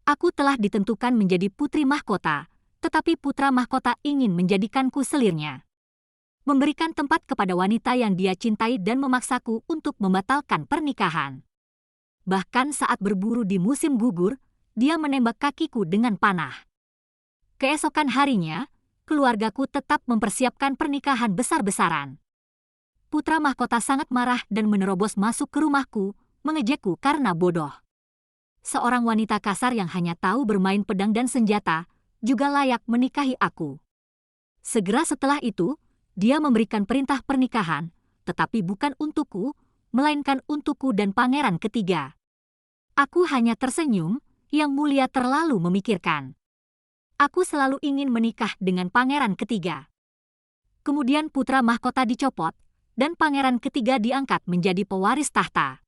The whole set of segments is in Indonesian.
Aku telah ditentukan menjadi putri mahkota, tetapi putra mahkota ingin menjadikanku selirnya. Memberikan tempat kepada wanita yang dia cintai dan memaksaku untuk membatalkan pernikahan. Bahkan saat berburu di musim gugur, dia menembak kakiku dengan panah. Keesokan harinya, keluargaku tetap mempersiapkan pernikahan besar-besaran. Putra mahkota sangat marah dan menerobos masuk ke rumahku, mengejekku karena bodoh. Seorang wanita kasar yang hanya tahu bermain pedang dan senjata, juga layak menikahi aku. Segera setelah itu, dia memberikan perintah pernikahan, tetapi bukan untukku, melainkan untukku dan pangeran ketiga. Aku hanya tersenyum, Yang Mulia terlalu memikirkan. Aku selalu ingin menikah dengan pangeran ketiga. Kemudian putra mahkota dicopot, dan pangeran ketiga diangkat menjadi pewaris tahta.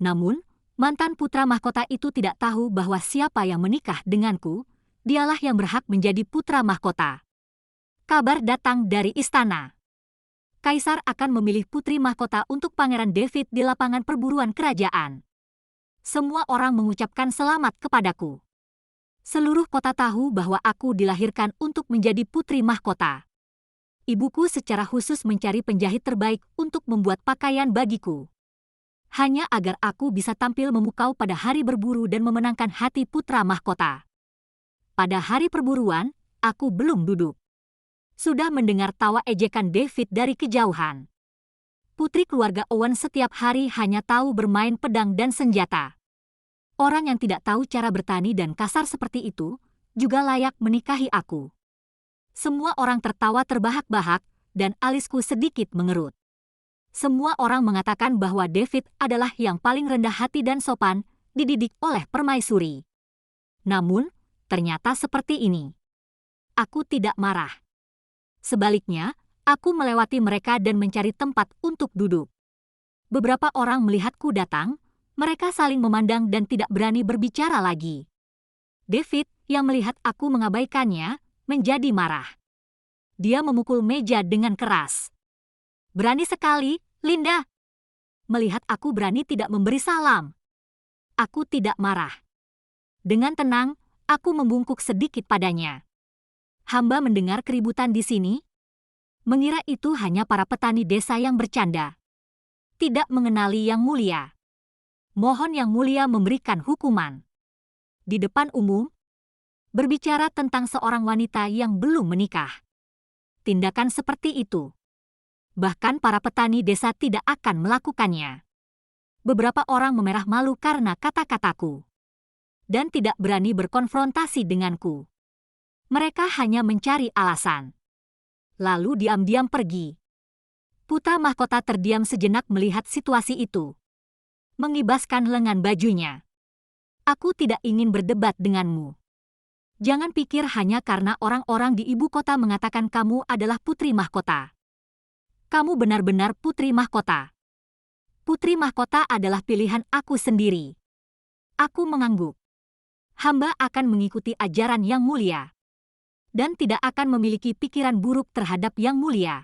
Namun, mantan putra mahkota itu tidak tahu bahwa siapa yang menikah denganku, dialah yang berhak menjadi putra mahkota. Kabar datang dari istana. Kaisar akan memilih putri mahkota untuk Pangeran David di lapangan perburuan kerajaan. Semua orang mengucapkan selamat kepadaku. Seluruh kota tahu bahwa aku dilahirkan untuk menjadi putri mahkota. Ibuku secara khusus mencari penjahit terbaik untuk membuat pakaian bagiku. Hanya agar aku bisa tampil memukau pada hari berburu dan memenangkan hati putra mahkota. Pada hari perburuan, aku belum duduk. Sudah mendengar tawa ejekan David dari kejauhan. Putri keluarga Owen setiap hari hanya tahu bermain pedang dan senjata. Orang yang tidak tahu cara bertani dan kasar seperti itu, juga layak menikahi aku. Semua orang tertawa terbahak-bahak, dan alisku sedikit mengerut. Semua orang mengatakan bahwa David adalah yang paling rendah hati dan sopan, dididik oleh permaisuri. Namun, ternyata seperti ini. Aku tidak marah. Sebaliknya, aku melewati mereka dan mencari tempat untuk duduk. Beberapa orang melihatku datang, mereka saling memandang dan tidak berani berbicara lagi. David, yang melihat aku mengabaikannya, menjadi marah. Dia memukul meja dengan keras. "Berani sekali, Linda!" Melihat aku berani tidak memberi salam. Aku tidak marah. Dengan tenang, aku membungkuk sedikit padanya. Hamba mendengar keributan di sini. Mengira itu hanya para petani desa yang bercanda. Tidak mengenali Yang Mulia. Mohon Yang Mulia memberikan hukuman. Di depan umum, berbicara tentang seorang wanita yang belum menikah. Tindakan seperti itu. Bahkan para petani desa tidak akan melakukannya. Beberapa orang memerah malu karena kata-kataku. Dan tidak berani berkonfrontasi denganku. Mereka hanya mencari alasan. Lalu diam-diam pergi. Putra mahkota terdiam sejenak melihat situasi itu. Mengibaskan lengan bajunya. Aku tidak ingin berdebat denganmu. Jangan pikir hanya karena orang-orang di ibu kota mengatakan kamu adalah putri mahkota. Kamu benar-benar putri mahkota. Putri mahkota adalah pilihan aku sendiri. Aku mengangguk. Hamba akan mengikuti ajaran Yang Mulia. Dan tidak akan memiliki pikiran buruk terhadap Yang Mulia.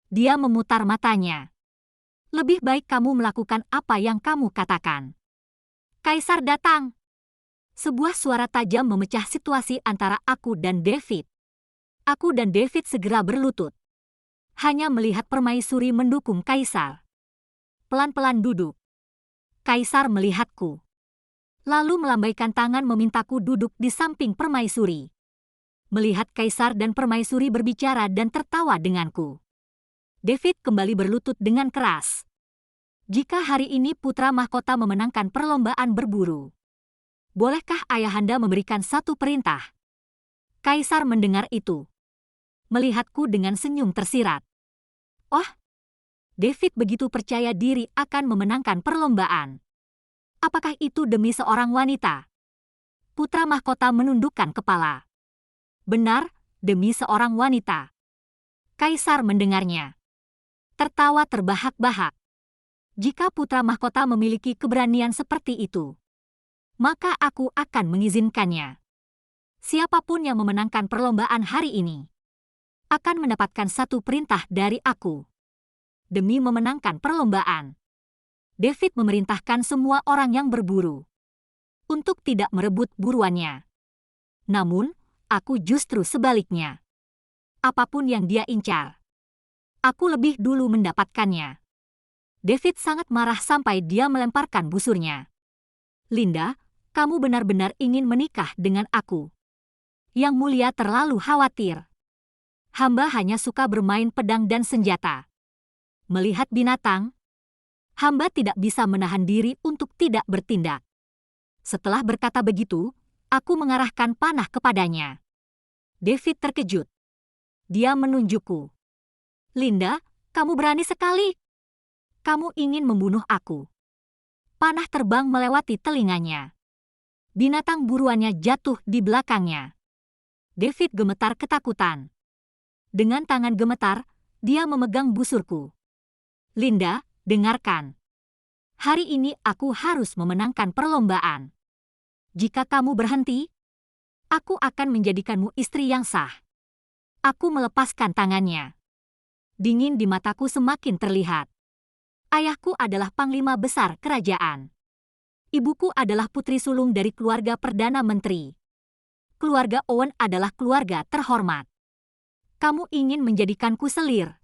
Dia memutar matanya. Lebih baik kamu melakukan apa yang kamu katakan. Kaisar datang. Sebuah suara tajam memecah situasi antara aku dan David. Aku dan David segera berlutut. Hanya melihat permaisuri mendukung Kaisar. Pelan-pelan duduk. Kaisar melihatku. Lalu melambaikan tangan memintaku duduk di samping permaisuri. Melihat Kaisar dan permaisuri berbicara dan tertawa denganku. David kembali berlutut dengan keras. Jika hari ini putra mahkota memenangkan perlombaan berburu, bolehkah ayahanda memberikan satu perintah? Kaisar mendengar itu. Melihatku dengan senyum tersirat. Oh, David begitu percaya diri akan memenangkan perlombaan. Apakah itu demi seorang wanita? Putra mahkota menundukkan kepala. Benar, demi seorang wanita. Kaisar mendengarnya. Tertawa terbahak-bahak. Jika putra mahkota memiliki keberanian seperti itu, maka aku akan mengizinkannya. Siapapun yang memenangkan perlombaan hari ini akan mendapatkan satu perintah dari aku. Demi memenangkan perlombaan, David memerintahkan semua orang yang berburu. untuk tidak merebut buruannya. Namun, aku justru sebaliknya. Apapun yang dia incar, aku lebih dulu mendapatkannya. David sangat marah sampai dia melemparkan busurnya. Linda, kamu benar-benar ingin menikah dengan aku. Yang Mulia terlalu khawatir. Hamba hanya suka bermain pedang dan senjata. Melihat binatang, hamba tidak bisa menahan diri untuk tidak bertindak. Setelah berkata begitu, aku mengarahkan panah kepadanya. David terkejut. Dia menunjukku. Linda, kamu berani sekali. Kamu ingin membunuh aku. Panah terbang melewati telinganya. Binatang buruannya jatuh di belakangnya. David gemetar ketakutan. Dengan tangan gemetar, dia memegang busurku. Linda, dengarkan. Hari ini aku harus memenangkan perlombaan. Jika kamu berhenti, aku akan menjadikanmu istri yang sah. Aku melepaskan tangannya. Dingin di mataku semakin terlihat. Ayahku adalah panglima besar kerajaan. Ibuku adalah putri sulung dari keluarga Perdana Menteri. Keluarga Owen adalah keluarga terhormat. Kamu ingin menjadikanku selir.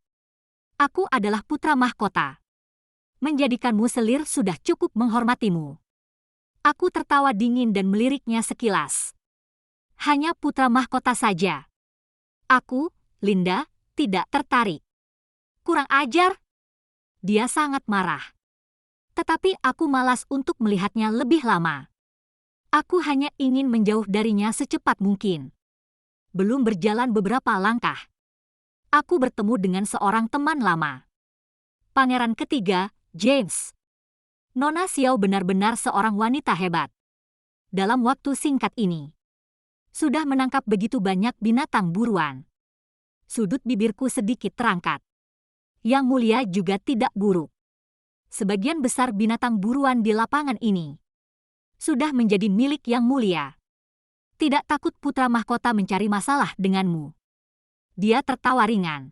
Aku adalah putra mahkota. Menjadikanmu selir sudah cukup menghormatimu. Aku tertawa dingin dan meliriknya sekilas. Hanya putra mahkota saja. Aku, Linda, tidak tertarik. Kurang ajar. Dia sangat marah. Tetapi aku malas untuk melihatnya lebih lama. Aku hanya ingin menjauh darinya secepat mungkin. Belum berjalan beberapa langkah, aku bertemu dengan seorang teman lama. Pangeran ketiga, James. Nona Xiao benar-benar seorang wanita hebat. Dalam waktu singkat ini, sudah menangkap begitu banyak binatang buruan. Sudut bibirku sedikit terangkat. Yang Mulia juga tidak buruk. Sebagian besar binatang buruan di lapangan ini sudah menjadi milik Yang Mulia. Tidak takut putra mahkota mencari masalah denganmu. Dia tertawa ringan.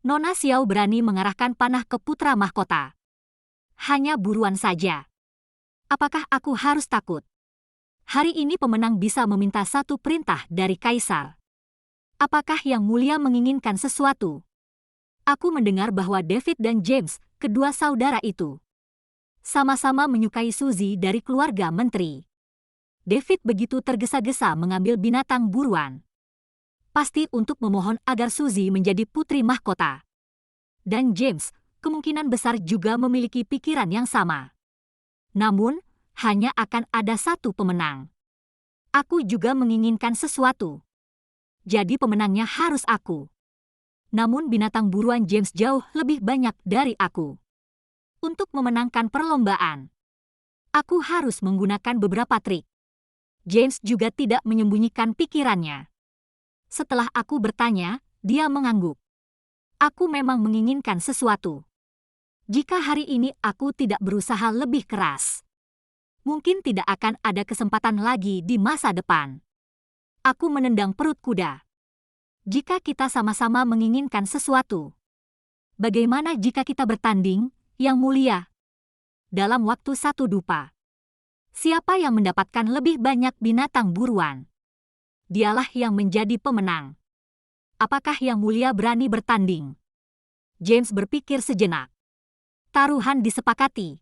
Nona Xiao berani mengarahkan panah ke putra mahkota. Hanya buruan saja. Apakah aku harus takut? Hari ini pemenang bisa meminta satu perintah dari kaisar. Apakah Yang Mulia menginginkan sesuatu? Aku mendengar bahwa David dan James, kedua saudara itu, sama-sama menyukai Suzy dari keluarga menteri. David begitu tergesa-gesa mengambil binatang buruan. Pasti untuk memohon agar Suzy menjadi putri mahkota. Dan James kemungkinan besar juga memiliki pikiran yang sama. Namun, hanya akan ada satu pemenang. Aku juga menginginkan sesuatu. Jadi pemenangnya harus aku. Namun binatang buruan James jauh lebih banyak dari aku. Untuk memenangkan perlombaan, aku harus menggunakan beberapa trik. James juga tidak menyembunyikan pikirannya. Setelah aku bertanya, dia mengangguk. Aku memang menginginkan sesuatu. Jika hari ini aku tidak berusaha lebih keras, mungkin tidak akan ada kesempatan lagi di masa depan. Aku menendang perut kuda. Jika kita sama-sama menginginkan sesuatu, bagaimana jika kita bertanding, Yang Mulia? Dalam waktu satu dupa, siapa yang mendapatkan lebih banyak binatang buruan? Dialah yang menjadi pemenang. Apakah Yang Mulia berani bertanding? James berpikir sejenak. Taruhan disepakati.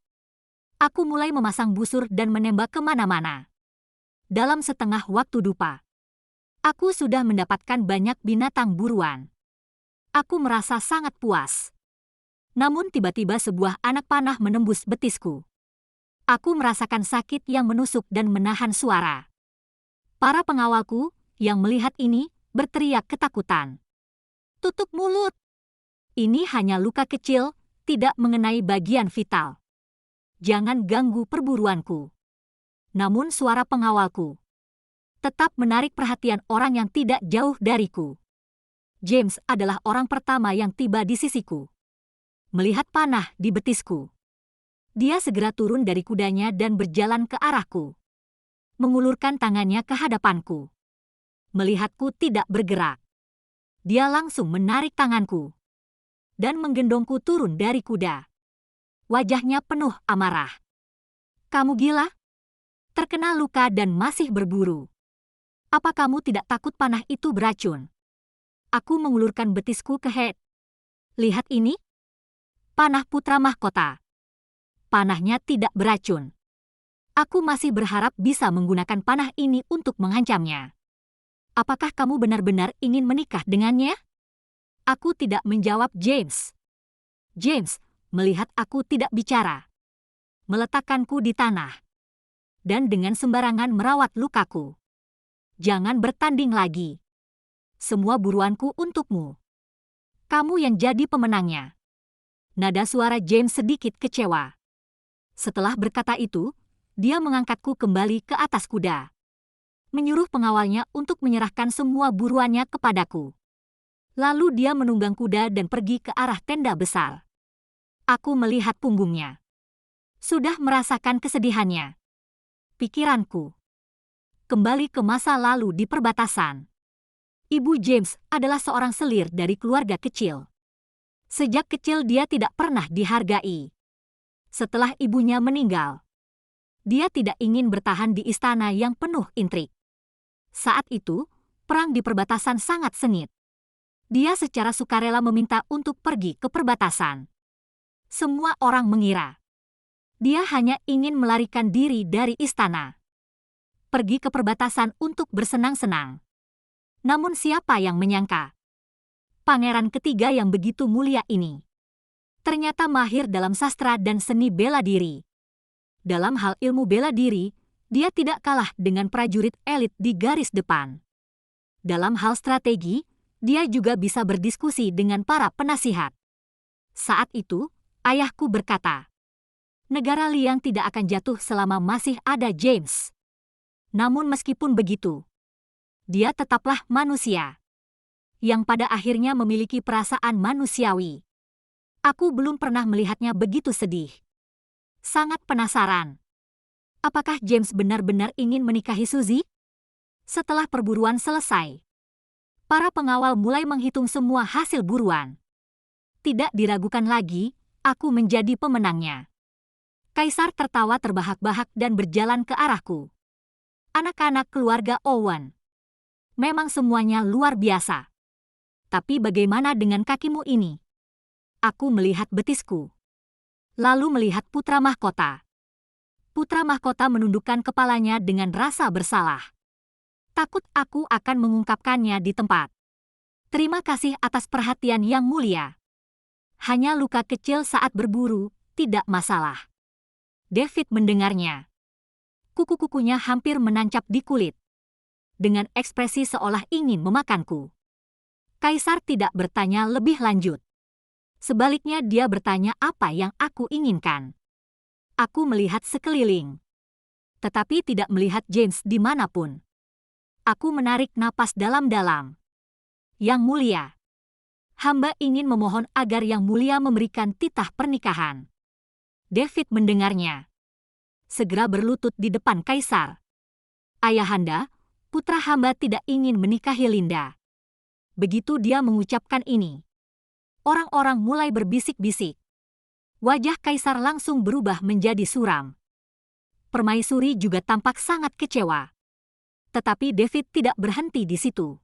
Aku mulai memasang busur dan menembak kemana-mana. Dalam setengah waktu dupa, aku sudah mendapatkan banyak binatang buruan. Aku merasa sangat puas. Namun tiba-tiba sebuah anak panah menembus betisku. Aku merasakan sakit yang menusuk dan menahan suara. Para pengawalku yang melihat ini berteriak ketakutan. Tutup mulut. Ini hanya luka kecil, tidak mengenai bagian vital. Jangan ganggu perburuanku. Namun suara pengawalku tetap menarik perhatian orang yang tidak jauh dariku. James adalah orang pertama yang tiba di sisiku. Melihat panah di betisku, dia segera turun dari kudanya dan berjalan ke arahku. Mengulurkan tangannya ke hadapanku. Melihatku tidak bergerak, dia langsung menarik tanganku dan menggendongku turun dari kuda. Wajahnya penuh amarah. Kamu gila? terkena luka dan masih berburu. Apa kamu tidak takut panah itu beracun? Aku mengulurkan betisku ke Head. Lihat ini. Panah putra mahkota. Panahnya tidak beracun. Aku masih berharap bisa menggunakan panah ini untuk mengancamnya. Apakah kamu benar-benar ingin menikah dengannya? Aku tidak menjawab James. James, melihat aku tidak bicara, meletakkanku di tanah, dan dengan sembarangan merawat lukaku. Jangan bertanding lagi. Semua buruanku untukmu. Kamu yang jadi pemenangnya. Nada suara James sedikit kecewa. Setelah berkata itu, dia mengangkatku kembali ke atas kuda, menyuruh pengawalnya untuk menyerahkan semua buruannya kepadaku. Lalu dia menunggang kuda dan pergi ke arah tenda besar. Aku melihat punggungnya. Sudah merasakan kesedihannya. Pikiranku kembali ke masa lalu di perbatasan. Ibu James adalah seorang selir dari keluarga kecil. Sejak kecil dia tidak pernah dihargai. Setelah ibunya meninggal, dia tidak ingin bertahan di istana yang penuh intrik. Saat itu, perang di perbatasan sangat sengit. Dia secara sukarela meminta untuk pergi ke perbatasan. Semua orang mengira dia hanya ingin melarikan diri dari istana, pergi ke perbatasan untuk bersenang-senang. Namun siapa yang menyangka pangeran ketiga yang begitu mulia ini ternyata mahir dalam sastra dan seni bela diri. Dalam hal ilmu bela diri, dia tidak kalah dengan prajurit elit di garis depan. Dalam hal strategi, dia juga bisa berdiskusi dengan para penasihat. Saat itu, ayahku berkata, negara Liang tidak akan jatuh selama masih ada James. Namun meskipun begitu, dia tetaplah manusia, yang pada akhirnya memiliki perasaan manusiawi. Aku belum pernah melihatnya begitu sedih. Sangat penasaran. Apakah James benar-benar ingin menikahi Suzy? Setelah perburuan selesai, para pengawal mulai menghitung semua hasil buruan. Tidak diragukan lagi, aku menjadi pemenangnya. Kaisar tertawa terbahak-bahak dan berjalan ke arahku. Anak-anak keluarga Owen. Memang semuanya luar biasa. Tapi bagaimana dengan kakimu ini? Aku melihat betisku. Lalu melihat putra mahkota. Putra mahkota menundukkan kepalanya dengan rasa bersalah. Takut aku akan mengungkapkannya di tempat. Terima kasih atas perhatian yang mulia. Hanya luka kecil saat berburu, tidak masalah. David mendengarnya. Kuku-kukunya hampir menancap di kulit. Dengan ekspresi seolah ingin memakanku. Kaisar tidak bertanya lebih lanjut. Sebaliknya dia bertanya apa yang aku inginkan. Aku melihat sekeliling, tetapi tidak melihat James dimanapun. Aku menarik napas dalam-dalam. Yang mulia, hamba ingin memohon agar Yang Mulia memberikan titah pernikahan. David mendengarnya. Segera berlutut di depan Kaisar. Ayahanda, putra hamba tidak ingin menikahi Linda. Begitu dia mengucapkan ini, orang-orang mulai berbisik-bisik. Wajah Kaisar langsung berubah menjadi suram. Permaisuri juga tampak sangat kecewa. Tetapi David tidak berhenti di situ.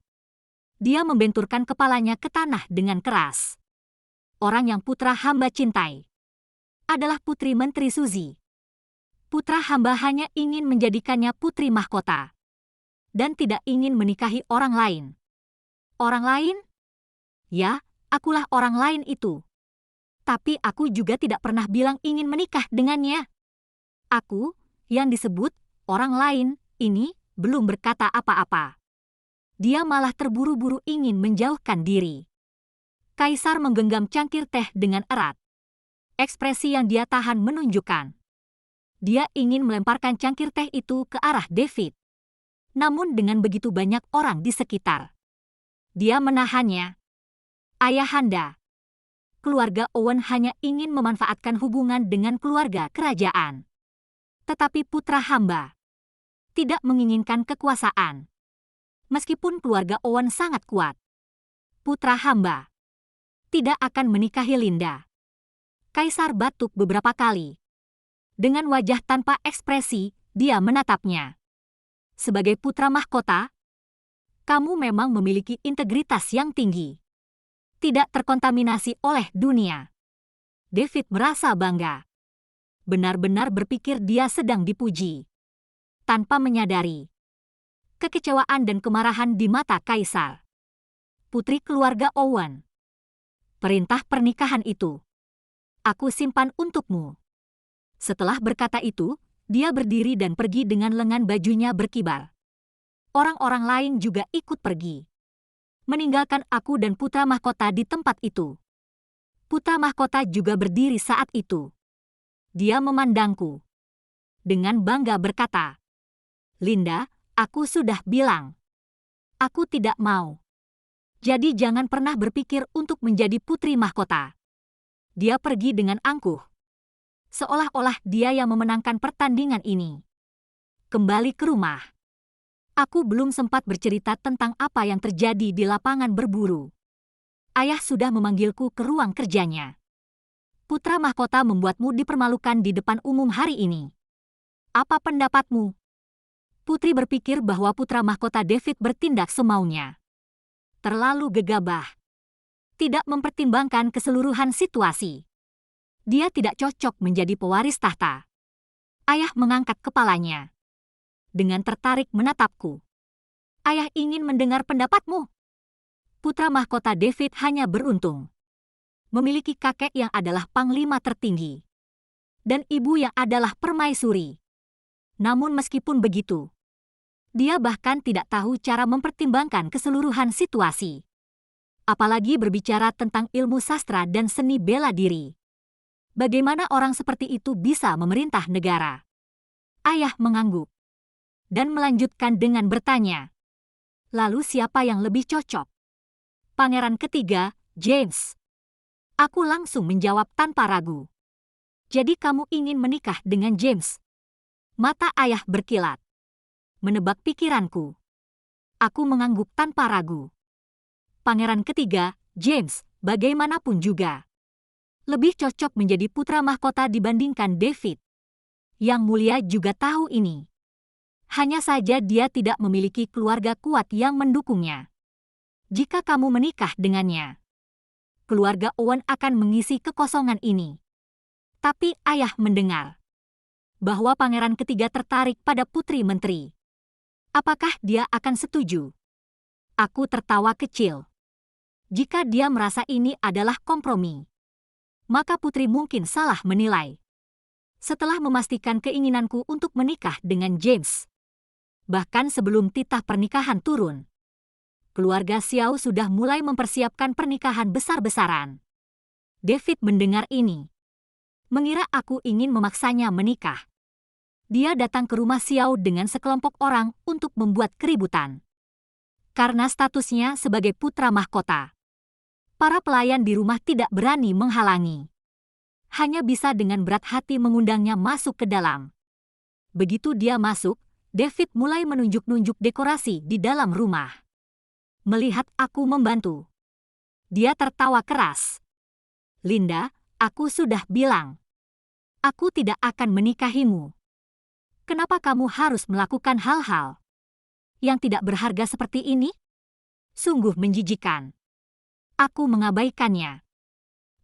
Dia membenturkan kepalanya ke tanah dengan keras. Orang yang putra hamba cintai adalah putri Menteri Suzy. Putra hamba hanya ingin menjadikannya putri mahkota dan tidak ingin menikahi orang lain. Orang lain? Ya, akulah orang lain itu. Tapi aku juga tidak pernah bilang ingin menikah dengannya. Aku, yang disebut orang lain, ini belum berkata apa-apa. Dia malah terburu-buru ingin menjauhkan diri. Kaisar menggenggam cangkir teh dengan erat. Ekspresi yang dia tahan menunjukkan dia ingin melemparkan cangkir teh itu ke arah David. Namun dengan begitu banyak orang di sekitar, dia menahannya. Ayahanda, keluarga Owen hanya ingin memanfaatkan hubungan dengan keluarga kerajaan. Tetapi putra hamba tidak menginginkan kekuasaan. Meskipun keluarga Owen sangat kuat, putra hamba tidak akan menikahi Linda. Kaisar batuk beberapa kali. Dengan wajah tanpa ekspresi, dia menatapnya. Sebagai putra mahkota, kamu memang memiliki integritas yang tinggi. Tidak terkontaminasi oleh dunia. David merasa bangga. Benar-benar berpikir dia sedang dipuji. Tanpa menyadari kekecewaan dan kemarahan di mata kaisar. Putri keluarga Owen. Perintah pernikahan itu aku simpan untukmu. Setelah berkata itu, dia berdiri dan pergi dengan lengan bajunya berkibar. Orang-orang lain juga ikut pergi, meninggalkan aku dan putra mahkota di tempat itu. Putra mahkota juga berdiri saat itu. Dia memandangku. Dengan bangga berkata, "Linda, aku sudah bilang. Aku tidak mau. Jadi jangan pernah berpikir untuk menjadi putri mahkota." Dia pergi dengan angkuh. Seolah-olah dia yang memenangkan pertandingan ini. Kembali ke rumah. Aku belum sempat bercerita tentang apa yang terjadi di lapangan berburu. Ayah sudah memanggilku ke ruang kerjanya. Putra mahkota membuatmu dipermalukan di depan umum hari ini. Apa pendapatmu? Putri berpikir bahwa putra mahkota David bertindak semaunya. Terlalu gegabah. Tidak mempertimbangkan keseluruhan situasi. Dia tidak cocok menjadi pewaris tahta. Ayah mengangkat kepalanya. Dengan tertarik menatapku. Ayah ingin mendengar pendapatmu. Putra mahkota David hanya beruntung. Memiliki kakek yang adalah panglima tertinggi. Dan ibu yang adalah permaisuri. Namun meskipun begitu, dia bahkan tidak tahu cara mempertimbangkan keseluruhan situasi. Apalagi berbicara tentang ilmu sastra dan seni bela diri. Bagaimana orang seperti itu bisa memerintah negara? Ayah mengangguk. Dan melanjutkan dengan bertanya, "Lalu siapa yang lebih cocok?" Pangeran ketiga, James. Aku langsung menjawab tanpa ragu. "Jadi kamu ingin menikah dengan James?" Mata ayah berkilat. Menebak pikiranku. Aku mengangguk tanpa ragu. Pangeran ketiga, James, bagaimanapun juga lebih cocok menjadi putra mahkota dibandingkan David. Yang Mulia juga tahu ini. Hanya saja dia tidak memiliki keluarga kuat yang mendukungnya. Jika kamu menikah dengannya, keluarga Owen akan mengisi kekosongan ini. Tapi ayah mendengar bahwa pangeran ketiga tertarik pada putri menteri. Apakah dia akan setuju? Aku tertawa kecil. Jika dia merasa ini adalah kompromi, maka putri mungkin salah menilai. Setelah memastikan keinginanku untuk menikah dengan James, bahkan sebelum titah pernikahan turun, keluarga Xiao sudah mulai mempersiapkan pernikahan besar-besaran. David mendengar ini. Mengira aku ingin memaksanya menikah. Dia datang ke rumah Xiao dengan sekelompok orang untuk membuat keributan. Karena statusnya sebagai putra mahkota, para pelayan di rumah tidak berani menghalangi. Hanya bisa dengan berat hati mengundangnya masuk ke dalam. Begitu dia masuk, David mulai menunjuk-nunjuk dekorasi di dalam rumah. Melihat aku membantu, dia tertawa keras. "Linda, aku sudah bilang, aku tidak akan menikahimu. Kenapa kamu harus melakukan hal-hal yang tidak berharga seperti ini? Sungguh menjijikan." Aku mengabaikannya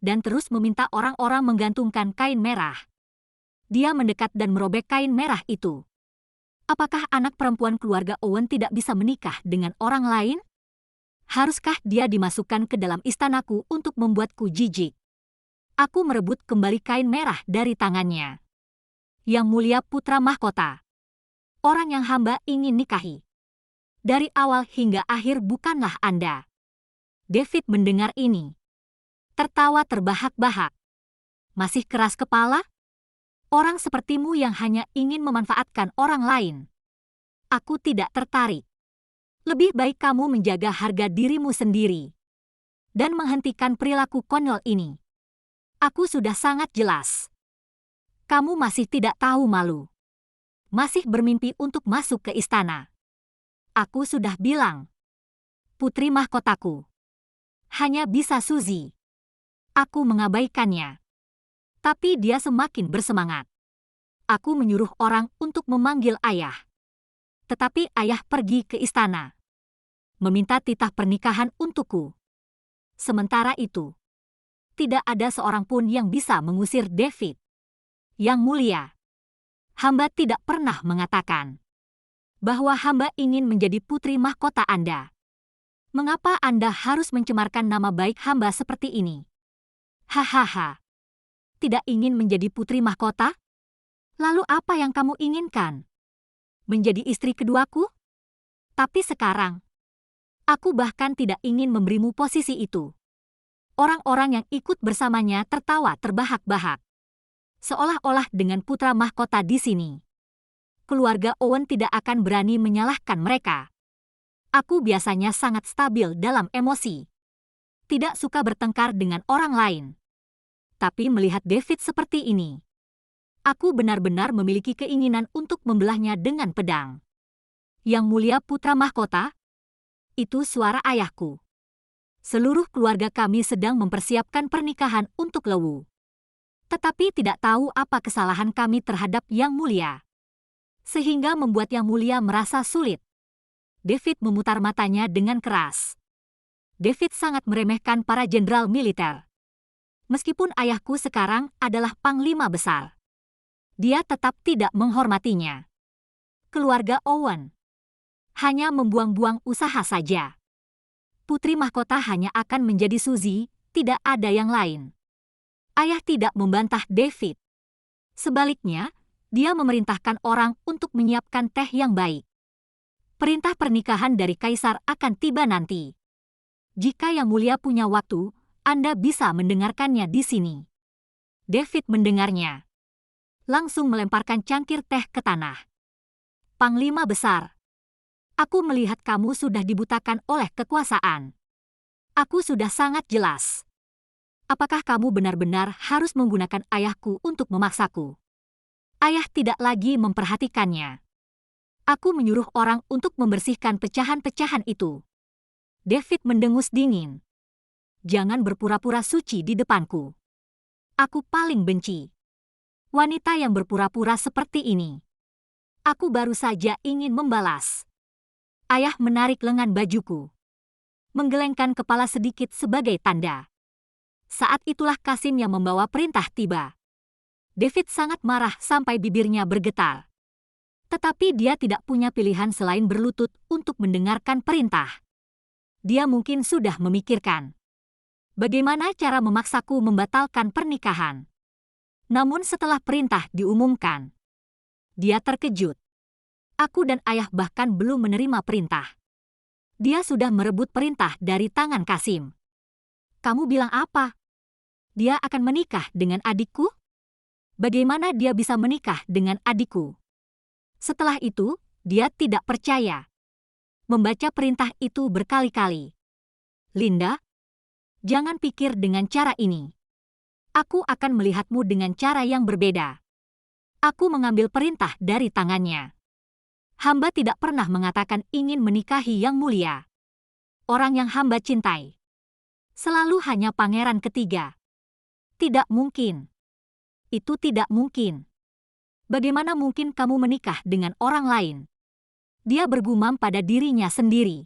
dan terus meminta orang-orang menggantungkan kain merah. Dia mendekat dan merobek kain merah itu. Apakah anak perempuan keluarga Owen tidak bisa menikah dengan orang lain? Haruskah dia dimasukkan ke dalam istanaku untuk membuatku jijik? Aku merebut kembali kain merah dari tangannya. "Yang Mulia putra mahkota, orang yang hamba ingin nikahi dari awal hingga akhir bukanlah Anda." David mendengar ini. Tertawa terbahak-bahak. "Masih keras kepala? Orang sepertimu yang hanya ingin memanfaatkan orang lain. Aku tidak tertarik. Lebih baik kamu menjaga harga dirimu sendiri dan menghentikan perilaku konyol ini. Aku sudah sangat jelas. Kamu masih tidak tahu malu. Masih bermimpi untuk masuk ke istana. Aku sudah bilang, putri mahkotaku hanya bisa Suzy. Aku mengabaikannya. Tapi dia semakin bersemangat. Aku menyuruh orang untuk memanggil ayah. Tetapi ayah pergi ke istana, meminta titah pernikahan untukku. Sementara itu, tidak ada seorang pun yang bisa mengusir David. Yang mulia, hamba tidak pernah mengatakan bahwa hamba ingin menjadi putri mahkota Anda. Mengapa Anda harus mencemarkan nama baik hamba seperti ini? Hahaha. Tidak ingin menjadi putri mahkota? Lalu apa yang kamu inginkan? Menjadi istri keduaku? Tapi sekarang, aku bahkan tidak ingin memberimu posisi itu. Orang-orang yang ikut bersamanya tertawa terbahak-bahak, seolah-olah dengan putra mahkota di sini, keluarga Owen tidak akan berani menyalahkan mereka. Aku biasanya sangat stabil dalam emosi, tidak suka bertengkar dengan orang lain. Tapi melihat David seperti ini, aku benar-benar memiliki keinginan untuk membelahnya dengan pedang. Yang mulia putra mahkota, itu suara ayahku. Seluruh keluarga kami sedang mempersiapkan pernikahan untuk Lewu. Tetapi tidak tahu apa kesalahan kami terhadap Yang Mulia, sehingga membuat Yang Mulia merasa sulit. David memutar matanya dengan keras. David sangat meremehkan para jenderal militer. Meskipun ayahku sekarang adalah panglima besar, dia tetap tidak menghormatinya. Keluarga Owen hanya membuang-buang usaha saja. Putri mahkota hanya akan menjadi Suzy, tidak ada yang lain. Ayah tidak membantah David. Sebaliknya, dia memerintahkan orang untuk menyiapkan teh yang baik. Perintah pernikahan dari kaisar akan tiba nanti. Jika Yang Mulia punya waktu, Anda bisa mendengarkannya di sini. David mendengarnya, langsung melemparkan cangkir teh ke tanah. Panglima besar, aku melihat kamu sudah dibutakan oleh kekuasaan. Aku sudah sangat jelas. Apakah kamu benar-benar harus menggunakan ayahku untuk memaksaku? Ayah tidak lagi memperhatikannya. Aku menyuruh orang untuk membersihkan pecahan-pecahan itu. David mendengus dingin. Jangan berpura-pura suci di depanku. Aku paling benci wanita yang berpura-pura seperti ini. Aku baru saja ingin membalas. Ayah menarik lengan bajuku, menggelengkan kepala sedikit sebagai tanda. Saat itulah Kasim yang membawa perintah tiba. David sangat marah sampai bibirnya bergetar. Tetapi dia tidak punya pilihan selain berlutut untuk mendengarkan perintah. Dia mungkin sudah memikirkan bagaimana cara memaksaku membatalkan pernikahan. Namun setelah perintah diumumkan, dia terkejut. Aku dan ayah bahkan belum menerima perintah. Dia sudah merebut perintah dari tangan Kasim. Kamu bilang apa? Dia akan menikah dengan adikku? Bagaimana dia bisa menikah dengan adikku? Setelah itu, dia tidak percaya. Membaca perintah itu berkali-kali. Linda, jangan pikir dengan cara ini. Aku akan melihatmu dengan cara yang berbeda. Aku mengambil perintah dari tangannya. Hamba tidak pernah mengatakan ingin menikahi Yang Mulia. Orang yang hamba cintai selalu hanya pangeran ketiga. Tidak mungkin. Itu tidak mungkin. Bagaimana mungkin kamu menikah dengan orang lain? Dia bergumam pada dirinya sendiri.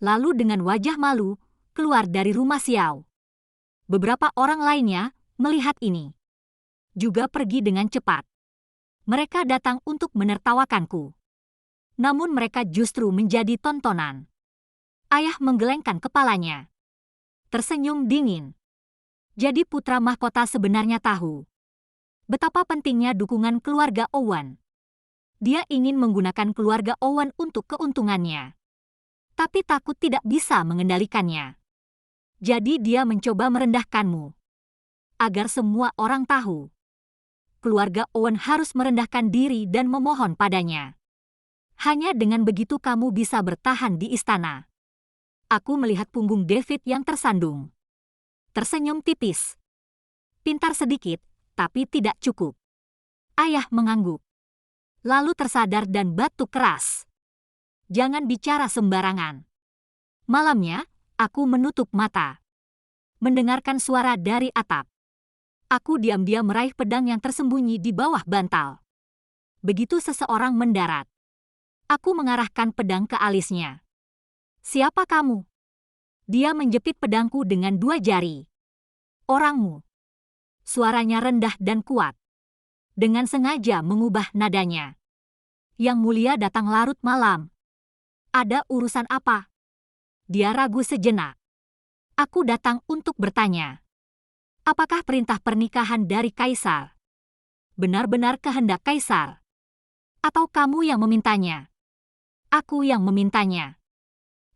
Lalu dengan wajah malu, keluar dari rumah Xiao. Beberapa orang lainnya melihat ini, juga pergi dengan cepat. Mereka datang untuk menertawakanku. Namun mereka justru menjadi tontonan. Ayah menggelengkan kepalanya, tersenyum dingin. Jadi putra mahkota sebenarnya tahu betapa pentingnya dukungan keluarga Owen. Dia ingin menggunakan keluarga Owen untuk keuntungannya, tapi takut tidak bisa mengendalikannya. Jadi dia mencoba merendahkanmu, agar semua orang tahu. Keluarga Owen harus merendahkan diri dan memohon padanya. Hanya dengan begitu kamu bisa bertahan di istana. Aku melihat punggung David yang tersandung. Tersenyum tipis. Pintar sedikit, tapi tidak cukup. Ayah mengangguk, lalu tersadar dan batuk keras. Jangan bicara sembarangan. Malamnya, aku menutup mata, mendengarkan suara dari atap. Aku diam-diam meraih pedang yang tersembunyi di bawah bantal. Begitu seseorang mendarat, aku mengarahkan pedang ke alisnya. Siapa kamu? Dia menjepit pedangku dengan 2 jari. Orangmu. Suaranya rendah dan kuat. Dengan sengaja mengubah nadanya. Yang mulia datang larut malam. Ada urusan apa? Dia ragu sejenak. Aku datang untuk bertanya. Apakah perintah pernikahan dari Kaisar benar-benar kehendak Kaisar? Atau kamu yang memintanya? Aku yang memintanya.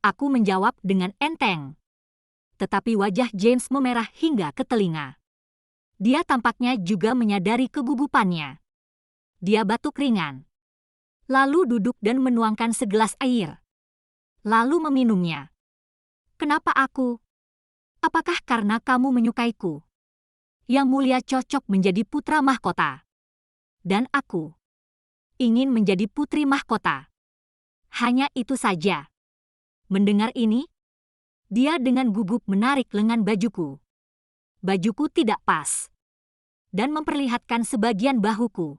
Aku menjawab dengan enteng. Tetapi wajah James memerah hingga ke telinga. Dia tampaknya juga menyadari kegugupannya. Dia batuk ringan. Lalu duduk dan menuangkan segelas air. Lalu meminumnya. Kenapa aku? Apakah karena kamu menyukaiku? Yang mulia cocok menjadi putra mahkota. Dan aku ingin menjadi putri mahkota. Hanya itu saja. Mendengar ini, dia dengan gugup menarik lengan bajuku. Bajuku tidak pas. Dan memperlihatkan sebagian bahuku.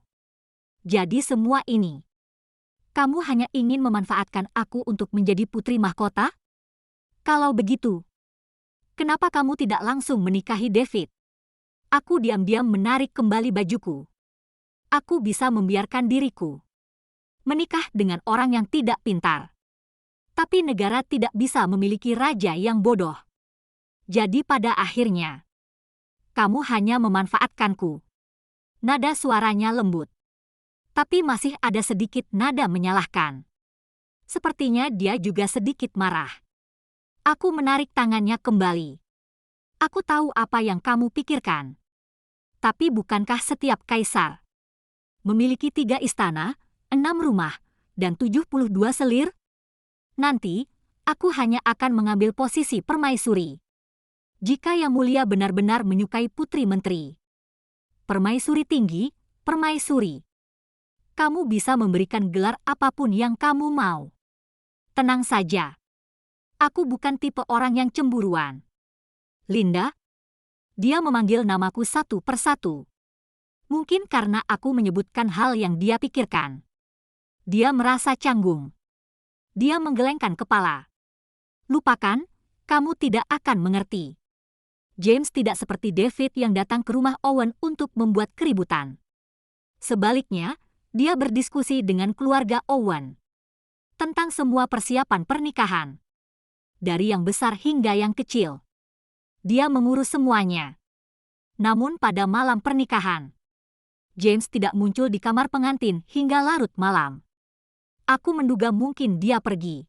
Jadi semua ini. Kamu hanya ingin memanfaatkan aku untuk menjadi putri mahkota? Kalau begitu, kenapa kamu tidak langsung menikahi David? Aku diam-diam menarik kembali bajuku. Aku bisa membiarkan diriku menikah dengan orang yang tidak pintar. Tapi negara tidak bisa memiliki raja yang bodoh. Jadi pada akhirnya, kamu hanya memanfaatkanku. Nada suaranya lembut. Tapi masih ada sedikit nada menyalahkan. Sepertinya dia juga sedikit marah. Aku menarik tangannya kembali. Aku tahu apa yang kamu pikirkan. Tapi bukankah setiap kaisar memiliki 3 istana, 6 rumah, dan 72 selir? Nanti, aku hanya akan mengambil posisi permaisuri. Jika Yang Mulia benar-benar menyukai putri menteri. Permaisuri tinggi, permaisuri. Kamu bisa memberikan gelar apapun yang kamu mau. Tenang saja. Aku bukan tipe orang yang cemburuan. Linda? Dia memanggil namaku satu persatu. Mungkin karena aku menyebutkan hal yang dia pikirkan. Dia merasa canggung. Dia menggelengkan kepala. Lupakan, kamu tidak akan mengerti. James tidak seperti David yang datang ke rumah Owen untuk membuat keributan. Sebaliknya, dia berdiskusi dengan keluarga Owen tentang semua persiapan pernikahan. Dari yang besar hingga yang kecil. Dia mengurus semuanya. Namun pada malam pernikahan, James tidak muncul di kamar pengantin hingga larut malam. Aku menduga mungkin dia pergi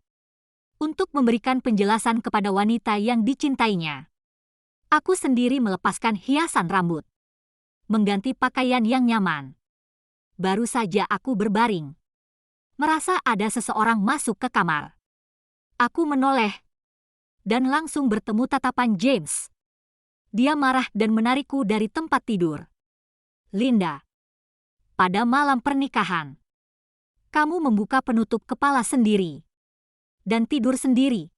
untuk memberikan penjelasan kepada wanita yang dicintainya. Aku sendiri melepaskan hiasan rambut, mengganti pakaian yang nyaman. Baru saja aku berbaring, merasa ada seseorang masuk ke kamar. Aku menoleh dan langsung bertemu tatapan James. Dia marah dan menarikku dari tempat tidur. Linda, pada malam pernikahan, kamu membuka penutup kepala sendiri dan tidur sendiri.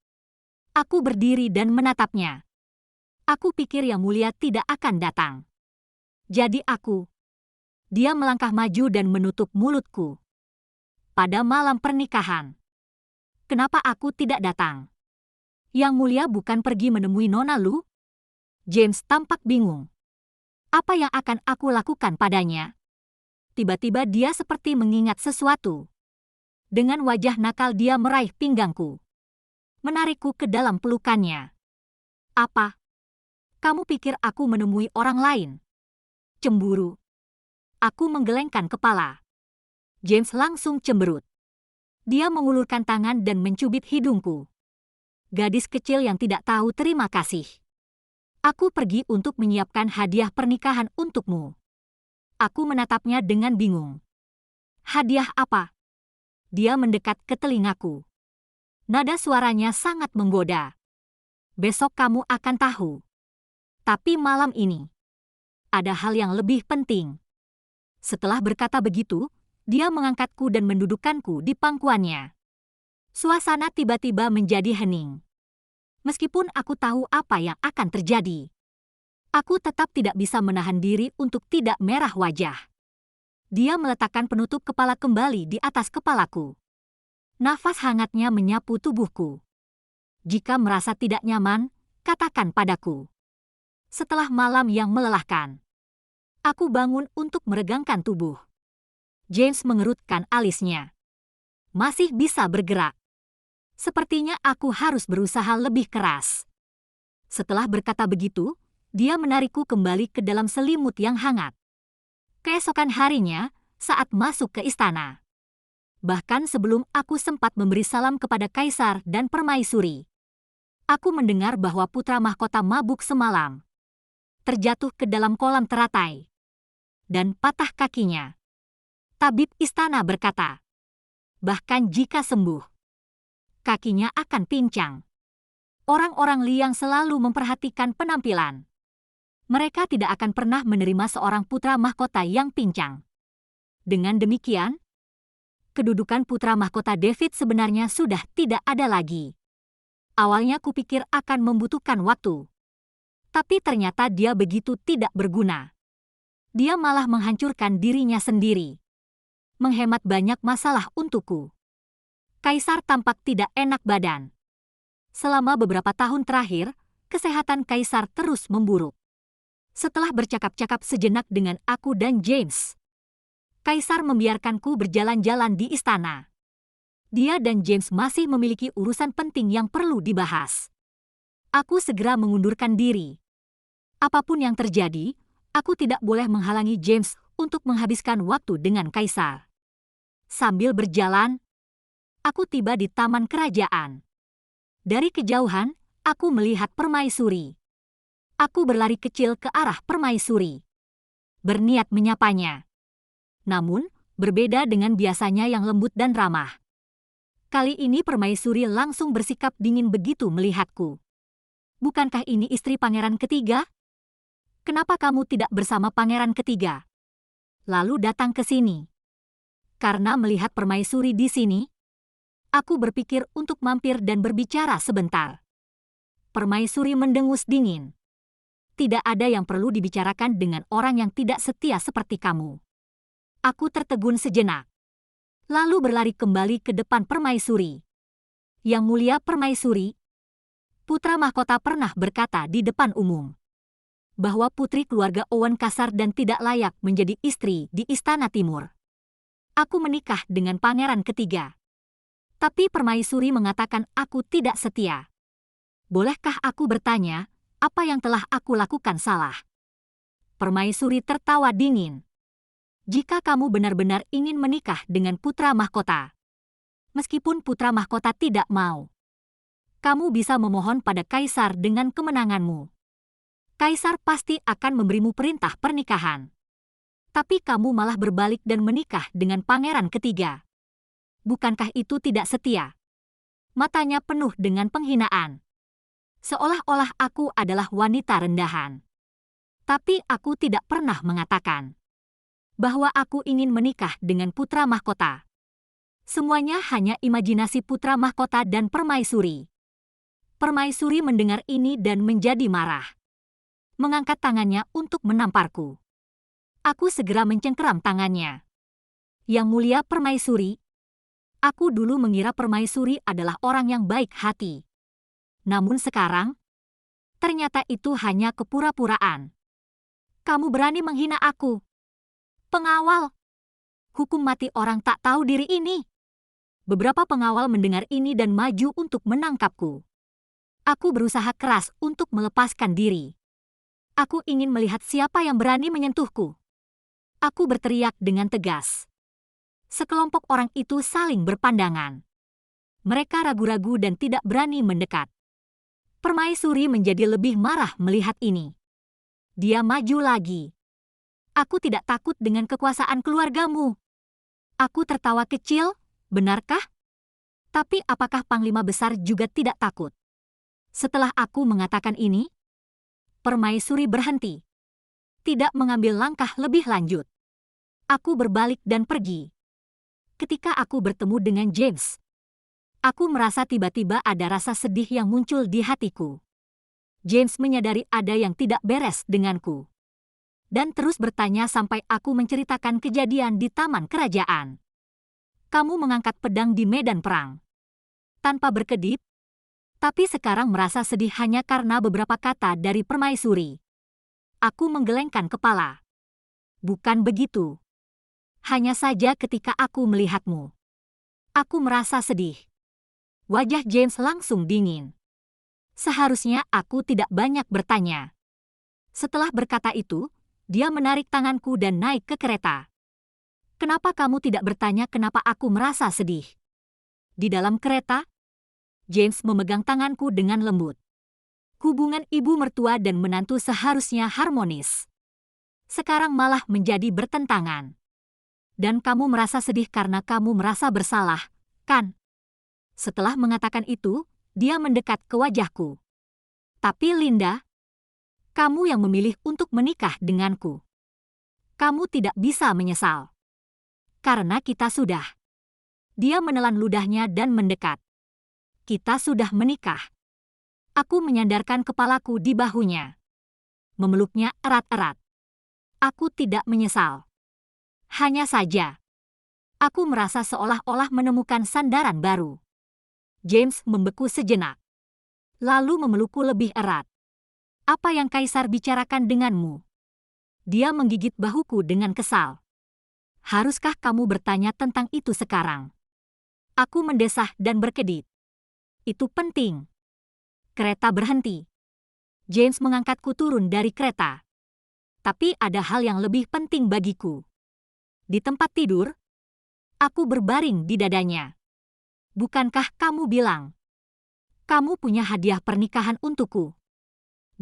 Aku berdiri dan menatapnya. Aku pikir Yang Mulia tidak akan datang. Jadi dia melangkah maju dan menutup mulutku. Pada malam pernikahan, kenapa aku tidak datang? Yang Mulia bukan pergi menemui Nona Lu? James tampak bingung. Apa yang akan aku lakukan padanya? Tiba-tiba dia seperti mengingat sesuatu. Dengan wajah nakal dia meraih pinggangku. Menarikku ke dalam pelukannya. Apa? Kamu pikir aku menemui orang lain? Cemburu. Aku menggelengkan kepala. James langsung cemberut. Dia mengulurkan tangan dan mencubit hidungku. Gadis kecil yang tidak tahu terima kasih. Aku pergi untuk menyiapkan hadiah pernikahan untukmu. Aku menatapnya dengan bingung. Hadiah apa? Dia mendekat ke telingaku. Nada suaranya sangat menggoda. Besok kamu akan tahu. Tapi malam ini, ada hal yang lebih penting. Setelah berkata begitu, dia mengangkatku dan mendudukkanku di pangkuannya. Suasana tiba-tiba menjadi hening. Meskipun aku tahu apa yang akan terjadi, aku tetap tidak bisa menahan diri untuk tidak merah wajah. Dia meletakkan penutup kepala kembali di atas kepalaku. Nafas hangatnya menyapu tubuhku. Jika merasa tidak nyaman, katakan padaku. Setelah malam yang melelahkan, aku bangun untuk meregangkan tubuh. James mengerutkan alisnya. Masih bisa bergerak. Sepertinya aku harus berusaha lebih keras. Setelah berkata begitu, dia menarikku kembali ke dalam selimut yang hangat. Keesokan harinya, saat masuk ke istana. Bahkan sebelum aku sempat memberi salam kepada Kaisar dan Permaisuri, aku mendengar bahwa putra mahkota mabuk semalam terjatuh ke dalam kolam teratai dan patah kakinya. Tabib istana berkata, bahkan jika sembuh, kakinya akan pincang. Orang-orang Liang selalu memperhatikan penampilan. Mereka tidak akan pernah menerima seorang putra mahkota yang pincang. Dengan demikian, kedudukan putra mahkota David sebenarnya sudah tidak ada lagi. Awalnya kupikir akan membutuhkan waktu. Tapi ternyata dia begitu tidak berguna. Dia malah menghancurkan dirinya sendiri. Menghemat banyak masalah untukku. Kaisar tampak tidak enak badan. Selama beberapa tahun terakhir, kesehatan Kaisar terus memburuk. Setelah bercakap-cakap sejenak dengan aku dan James, Kaisar membiarkanku berjalan-jalan di istana. Dia dan James masih memiliki urusan penting yang perlu dibahas. Aku segera mengundurkan diri. Apapun yang terjadi, aku tidak boleh menghalangi James untuk menghabiskan waktu dengan Kaisar. Sambil berjalan, aku tiba di taman kerajaan. Dari kejauhan, aku melihat Permaisuri. Aku berlari kecil ke arah Permaisuri, berniat menyapanya. Namun, berbeda dengan biasanya yang lembut dan ramah. Kali ini Permaisuri langsung bersikap dingin begitu melihatku. Bukankah ini istri pangeran ketiga? Kenapa kamu tidak bersama pangeran ketiga? Lalu datang ke sini. Karena melihat Permaisuri di sini, aku berpikir untuk mampir dan berbicara sebentar. Permaisuri mendengus dingin. Tidak ada yang perlu dibicarakan dengan orang yang tidak setia seperti kamu. Aku tertegun sejenak. Lalu berlari kembali ke depan Permaisuri. Yang mulia Permaisuri, putra mahkota pernah berkata di depan umum bahwa putri keluarga Owen kasar dan tidak layak menjadi istri di Istana Timur. Aku menikah dengan pangeran ketiga. Tapi Permaisuri mengatakan aku tidak setia. Bolehkah aku bertanya, apa yang telah aku lakukan salah? Permaisuri tertawa dingin. Jika kamu benar-benar ingin menikah dengan putra mahkota, meskipun putra mahkota tidak mau, kamu bisa memohon pada Kaisar dengan kemenanganmu. Kaisar pasti akan memberimu perintah pernikahan. Tapi kamu malah berbalik dan menikah dengan pangeran ketiga. Bukankah itu tidak setia? Matanya penuh dengan penghinaan. Seolah-olah aku adalah wanita rendahan. Tapi aku tidak pernah mengatakan bahwa aku ingin menikah dengan putra mahkota. Semuanya hanya imajinasi putra mahkota dan Permaisuri. Permaisuri mendengar ini dan menjadi marah. Mengangkat tangannya untuk menamparku. Aku segera mencengkeram tangannya. Yang mulia Permaisuri, aku dulu mengira Permaisuri adalah orang yang baik hati. Namun sekarang, ternyata itu hanya kepura-puraan. Kamu berani menghina aku. Pengawal. Hukum mati orang tak tahu diri ini. Beberapa pengawal mendengar ini dan maju untuk menangkapku. Aku berusaha keras untuk melepaskan diri. Aku ingin melihat siapa yang berani menyentuhku. Aku berteriak dengan tegas. Sekelompok orang itu saling berpandangan. Mereka ragu-ragu dan tidak berani mendekat. Permaisuri menjadi lebih marah melihat ini. Dia maju lagi. Aku tidak takut dengan kekuasaan keluargamu. Aku tertawa kecil, benarkah? Tapi apakah Panglima Besar juga tidak takut? Setelah aku mengatakan ini, Permaisuri berhenti. Tidak mengambil langkah lebih lanjut. Aku berbalik dan pergi. Ketika aku bertemu dengan James, aku merasa tiba-tiba ada rasa sedih yang muncul di hatiku. James menyadari ada yang tidak beres denganku. dan terus bertanya sampai aku menceritakan kejadian di taman kerajaan. Kamu mengangkat pedang di medan perang. Tanpa berkedip, tapi sekarang merasa sedih hanya karena beberapa kata dari permaisuri. Aku menggelengkan kepala. Bukan begitu. Hanya saja ketika aku melihatmu, aku merasa sedih. Wajah James langsung dingin. Seharusnya aku tidak banyak bertanya. Setelah berkata itu, dia menarik tanganku dan naik ke kereta. Kenapa kamu tidak bertanya kenapa aku merasa sedih? Di dalam kereta, James memegang tanganku dengan lembut. Hubungan ibu mertua dan menantu seharusnya harmonis. Sekarang malah menjadi bertentangan. Dan kamu merasa sedih karena kamu merasa bersalah, kan? Setelah mengatakan itu, dia mendekat ke wajahku. Tapi Linda, kamu yang memilih untuk menikah denganku. Kamu tidak bisa menyesal. Karena kita sudah. Dia menelan ludahnya dan mendekat. Kita sudah menikah. Aku menyandarkan kepalaku di bahunya. Memeluknya erat-erat. Aku tidak menyesal. Hanya saja, aku merasa seolah-olah menemukan sandaran baru. James membeku sejenak. Lalu memelukku lebih erat. Apa yang Kaisar bicarakan denganmu? Dia menggigit bahuku dengan kesal. Haruskah kamu bertanya tentang itu sekarang? Aku mendesah dan berkedip. Itu penting. Kereta berhenti. James mengangkatku turun dari kereta. Tapi ada hal yang lebih penting bagiku. Di tempat tidur, aku berbaring di dadanya. Bukankah kamu bilang, kamu punya hadiah pernikahan untukku?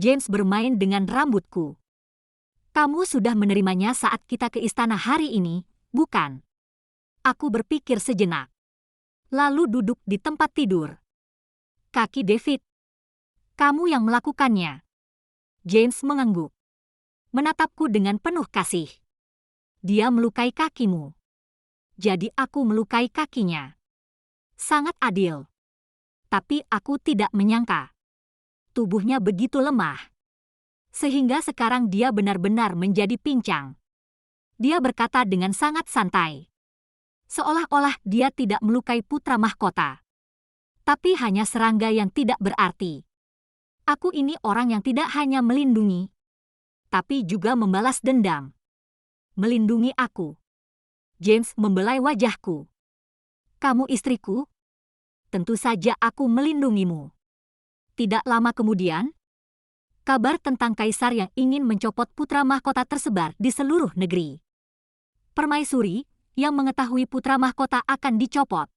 James bermain dengan rambutku. Kamu sudah menerimanya saat kita ke istana hari ini, bukan? Aku berpikir sejenak. Lalu duduk di tempat tidur. Kaki David. Kamu yang melakukannya. James mengangguk. Menatapku dengan penuh kasih. Dia melukai kakimu. Jadi aku melukai kakinya. Sangat adil. Tapi aku tidak menyangka. Tubuhnya begitu lemah. Sehingga sekarang dia benar-benar menjadi pincang. Dia berkata dengan sangat santai. Seolah-olah dia tidak melukai putra mahkota. Tapi hanya serangga yang tidak berarti. Aku ini orang yang tidak hanya melindungi, tapi juga membalas dendam. Melindungi aku. James membelai wajahku. Kamu istriku? Tentu saja aku melindungimu. Tidak lama kemudian, kabar tentang Kaisar yang ingin mencopot putra mahkota tersebar di seluruh negeri. Permaisuri yang mengetahui putra mahkota akan dicopot,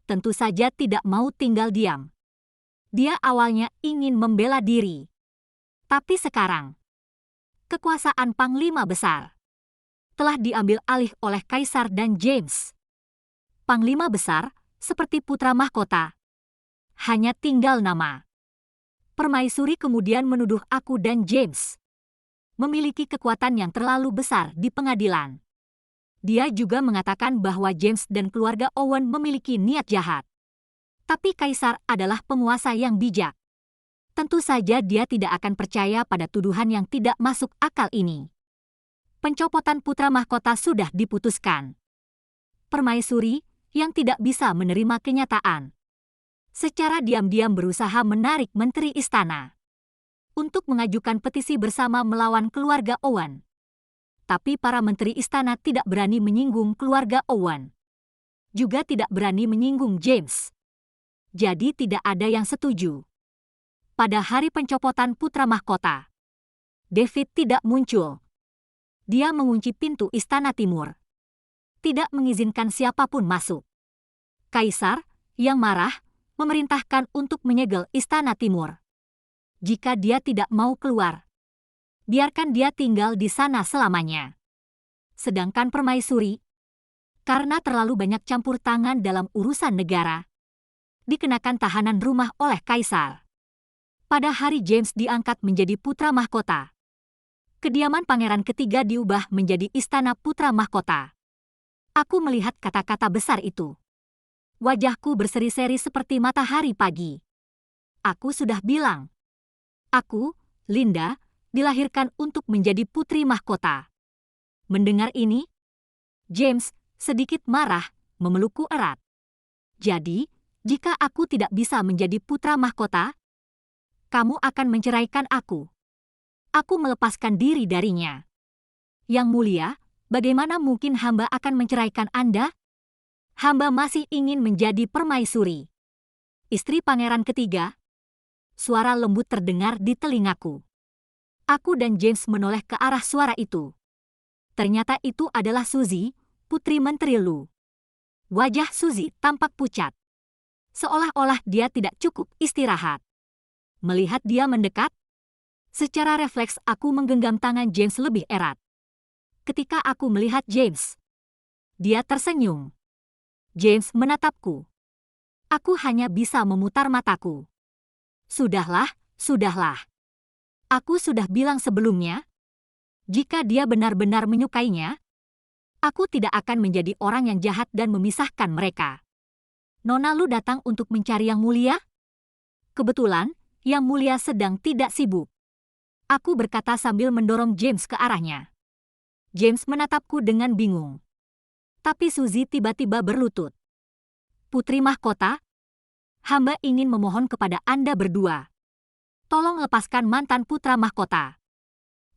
tentu saja tidak mau tinggal diam. Dia awalnya ingin membela diri. Tapi sekarang, kekuasaan Panglima Besar telah diambil alih oleh Kaisar dan James. Panglima Besar, seperti putra mahkota, hanya tinggal nama. Permaisuri kemudian menuduh aku dan James memiliki kekuatan yang terlalu besar di pengadilan. Dia juga mengatakan bahwa James dan keluarga Owen memiliki niat jahat. Tapi Kaisar adalah penguasa yang bijak. Tentu saja dia tidak akan percaya pada tuduhan yang tidak masuk akal ini. Pencopotan putra mahkota sudah diputuskan. Permaisuri yang tidak bisa menerima kenyataan secara diam-diam berusaha menarik menteri istana untuk mengajukan petisi bersama melawan keluarga Owen. Tapi para menteri istana tidak berani menyinggung keluarga Owen. Juga tidak berani menyinggung James. Jadi tidak ada yang setuju. Pada hari pencopotan putra mahkota, David tidak muncul. Dia mengunci pintu istana timur. Tidak mengizinkan siapapun masuk. Kaisar, yang marah, memerintahkan untuk menyegel istana timur. Jika dia tidak mau keluar, biarkan dia tinggal di sana selamanya. Sedangkan permaisuri, karena terlalu banyak campur tangan dalam urusan negara, dikenakan tahanan rumah oleh Kaisar. Pada hari James diangkat menjadi putra mahkota, kediaman pangeran ketiga diubah menjadi istana putra mahkota. Aku melihat kata-kata besar itu. Wajahku berseri-seri seperti matahari pagi. Aku sudah bilang. Aku, Linda, dilahirkan untuk menjadi putri mahkota. Mendengar ini, James sedikit marah, memelukku erat. Jadi, jika aku tidak bisa menjadi putra mahkota, kamu akan menceraikan aku. Aku melepaskan diri darinya. Yang mulia, bagaimana mungkin hamba akan menceraikan Anda? Hamba masih ingin menjadi permaisuri. Istri pangeran ketiga. Suara lembut terdengar di telingaku. Aku dan James menoleh ke arah suara itu. Ternyata itu adalah Suzy, putri Menteri Lu. Wajah Suzy tampak pucat. Seolah-olah dia tidak cukup istirahat. Melihat dia mendekat, secara refleks aku menggenggam tangan James lebih erat. Ketika aku melihat James, dia tersenyum. James menatapku. Aku hanya bisa memutar mataku. Sudahlah, sudahlah. Aku sudah bilang sebelumnya, jika dia benar-benar menyukainya, aku tidak akan menjadi orang yang jahat dan memisahkan mereka. Nona Lu datang untuk mencari Yang Mulia? Kebetulan, Yang Mulia sedang tidak sibuk. Aku berkata sambil mendorong James ke arahnya. James menatapku dengan bingung. Tapi Suzy tiba-tiba berlutut. Putri mahkota, hamba ingin memohon kepada Anda berdua. Tolong lepaskan mantan putra mahkota.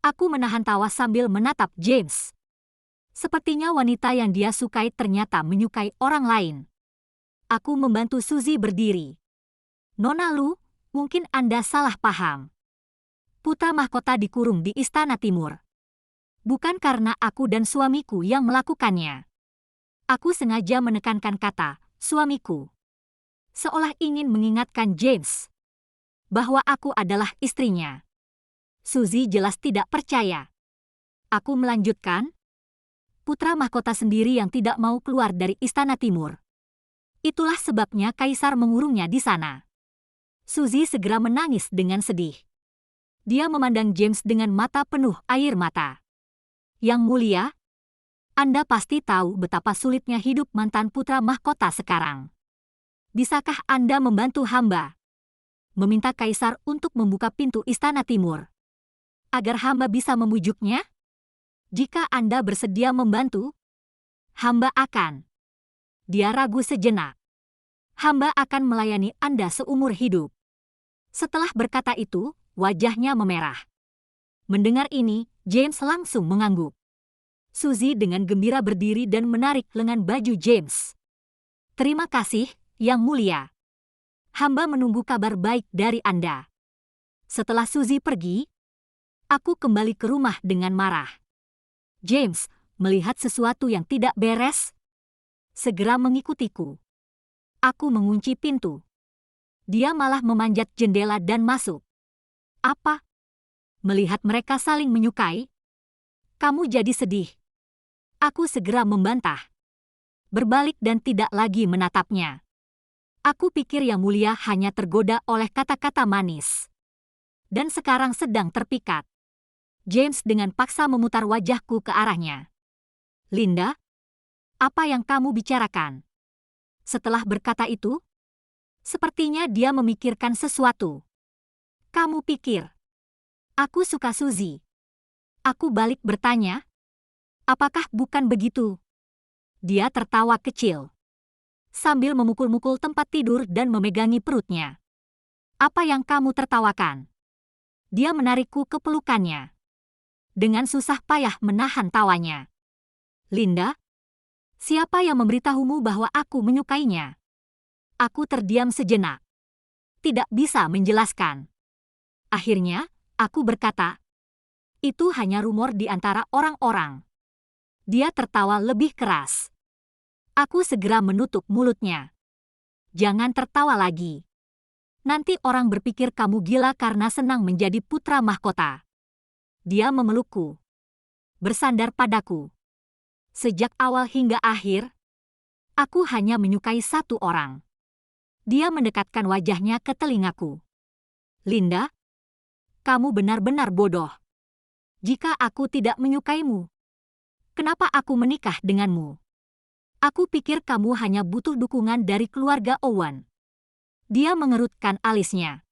Aku menahan tawa sambil menatap James. Sepertinya wanita yang dia sukai ternyata menyukai orang lain. Aku membantu Suzy berdiri. Nona Lu, mungkin Anda salah paham. Putra mahkota dikurung di Istana Timur. Bukan karena aku dan suamiku yang melakukannya. Aku sengaja menekankan kata, suamiku. Seolah ingin mengingatkan James bahwa aku adalah istrinya. Suzy jelas tidak percaya. Aku melanjutkan, putra mahkota sendiri yang tidak mau keluar dari Istana Timur. Itulah sebabnya Kaisar mengurungnya di sana. Suzy segera menangis dengan sedih. Dia memandang James dengan mata penuh air mata. Yang Mulia, Anda pasti tahu betapa sulitnya hidup mantan putra mahkota sekarang. Bisakah Anda membantu hamba? Meminta Kaisar untuk membuka pintu Istana Timur, agar hamba bisa membujuknya? Jika Anda bersedia membantu, hamba akan. Dia ragu sejenak. Hamba akan melayani Anda seumur hidup. Setelah berkata itu, wajahnya memerah. Mendengar ini, James langsung mengangguk. Suzy dengan gembira berdiri dan menarik lengan baju James. Terima kasih, Yang Mulia. Hamba menunggu kabar baik dari Anda. Setelah Suzy pergi, aku kembali ke rumah dengan marah. James, melihat sesuatu yang tidak beres, segera mengikutiku. Aku mengunci pintu. Dia malah memanjat jendela dan masuk. Apa? Melihat mereka saling menyukai, kamu jadi sedih. Aku segera membantah. Berbalik dan tidak lagi menatapnya. Aku pikir Yang Mulia hanya tergoda oleh kata-kata manis. Dan sekarang sedang terpikat. James dengan paksa memutar wajahku ke arahnya. Linda, apa yang kamu bicarakan? Setelah berkata itu, sepertinya dia memikirkan sesuatu. Kamu pikir aku suka Suzy? Aku balik bertanya, apakah bukan begitu? Dia tertawa kecil sambil memukul-mukul tempat tidur dan memegangi perutnya. Apa yang kamu tertawakan? Dia menarikku ke pelukannya. Dengan susah payah menahan tawanya. Linda, siapa yang memberitahumu bahwa aku menyukainya? Aku terdiam sejenak. Tidak bisa menjelaskan. Akhirnya, aku berkata, itu hanya rumor di antara orang-orang. Dia tertawa lebih keras. Aku segera menutup mulutnya. Jangan tertawa lagi. Nanti orang berpikir kamu gila karena senang menjadi putra mahkota. Dia memelukku. Bersandar padaku. Sejak awal hingga akhir, aku hanya menyukai satu orang. Dia mendekatkan wajahnya ke telingaku. Linda, kamu benar-benar bodoh. Jika aku tidak menyukaimu, kenapa aku menikah denganmu? Aku pikir kamu hanya butuh dukungan dari keluarga Owen. Dia mengerutkan alisnya.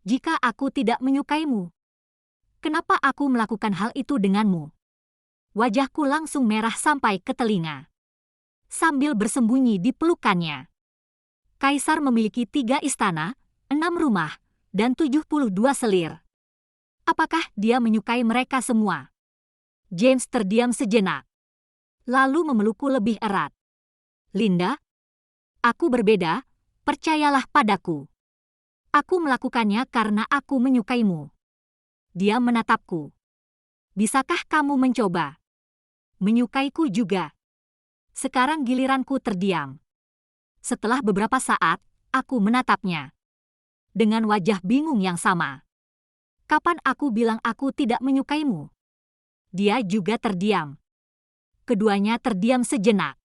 Jika aku tidak menyukaimu, Kenapa aku melakukan hal itu denganmu? Wajahku langsung merah sampai ke telinga. Sambil bersembunyi di pelukannya. Kaisar memiliki 3 istana, 6 rumah, dan 72 selir. Apakah dia menyukai mereka semua? James terdiam sejenak. Lalu memelukku lebih erat. Linda, aku berbeda, percayalah padaku. Aku melakukannya karena aku menyukaimu. Dia menatapku. Bisakah kamu mencoba? Menyukaiku juga. Sekarang giliranku terdiam. Setelah beberapa saat, aku menatapnya. Dengan wajah bingung yang sama. Kapan aku bilang aku tidak menyukaimu? Dia juga terdiam. Keduanya terdiam sejenak.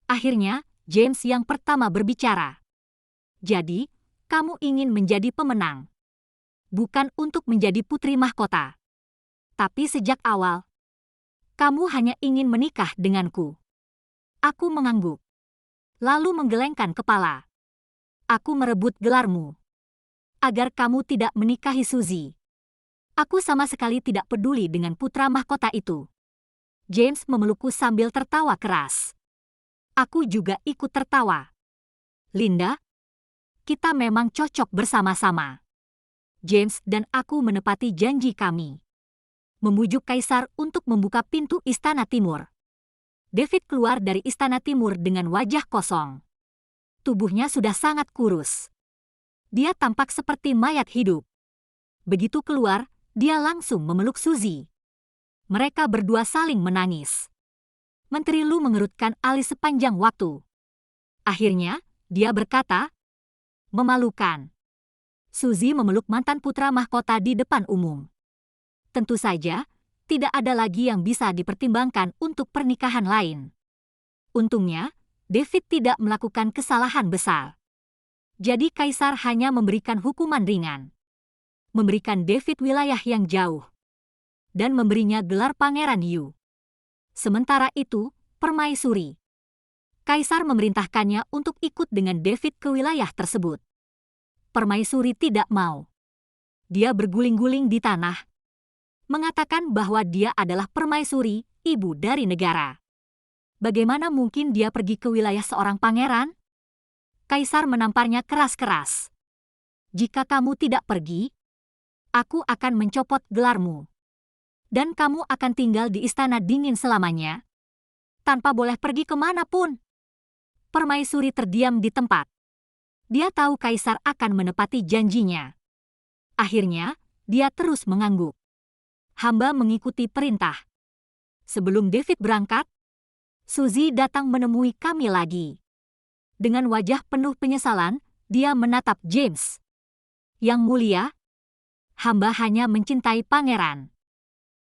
Akhirnya, James yang pertama berbicara. Jadi, kamu ingin menjadi pemenang. Bukan untuk menjadi putri mahkota. Tapi sejak awal, kamu hanya ingin menikah denganku. Aku mengangguk. Lalu menggelengkan kepala. Aku merebut gelarmu. Agar kamu tidak menikahi Suzy. Aku sama sekali tidak peduli dengan putra mahkota itu. James memelukku sambil tertawa keras. Aku juga ikut tertawa. Linda, kita memang cocok bersama-sama. James dan aku menepati janji kami. Memujuk Kaisar untuk membuka pintu Istana Timur. David keluar dari Istana Timur dengan wajah kosong. Tubuhnya sudah sangat kurus. Dia tampak seperti mayat hidup. Begitu keluar, dia langsung memeluk Suzy. Mereka berdua saling menangis. Menteri Lu mengerutkan alis sepanjang waktu. Akhirnya, dia berkata, "Memalukan." Suzy memeluk mantan putra mahkota di depan umum. Tentu saja, tidak ada lagi yang bisa dipertimbangkan untuk pernikahan lain. Untungnya, David tidak melakukan kesalahan besar. Jadi Kaisar hanya memberikan hukuman ringan. Memberikan David wilayah yang jauh. Dan memberinya gelar Pangeran Yu. Sementara itu, Permaisuri. Kaisar memerintahkannya untuk ikut dengan David ke wilayah tersebut. Permaisuri tidak mau. Dia berguling-guling di tanah. Mengatakan bahwa dia adalah permaisuri, ibu dari negara. Bagaimana mungkin dia pergi ke wilayah seorang pangeran? Kaisar menamparnya keras-keras. Jika kamu tidak pergi, aku akan mencopot gelarmu. Dan kamu akan tinggal di istana dingin selamanya, tanpa boleh pergi kemanapun. Permaisuri terdiam di tempat. Dia tahu Kaisar akan menepati janjinya. Akhirnya, dia terus mengangguk. Hamba mengikuti perintah. Sebelum David berangkat, Suzy datang menemui kami lagi. Dengan wajah penuh penyesalan, dia menatap James. Yang mulia, hamba hanya mencintai pangeran.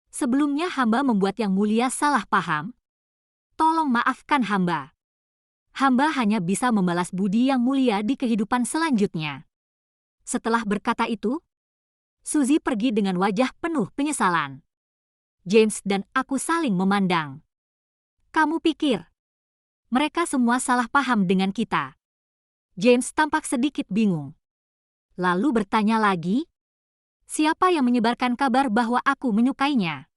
Sebelumnya hamba membuat yang mulia salah paham. Tolong maafkan hamba. Hamba hanya bisa membalas budi yang mulia di kehidupan selanjutnya. Setelah berkata itu, Suzy pergi dengan wajah penuh penyesalan. James dan aku saling memandang. Kamu pikir mereka semua salah paham dengan kita? James tampak sedikit bingung. Lalu bertanya lagi, siapa yang menyebarkan kabar bahwa aku menyukainya?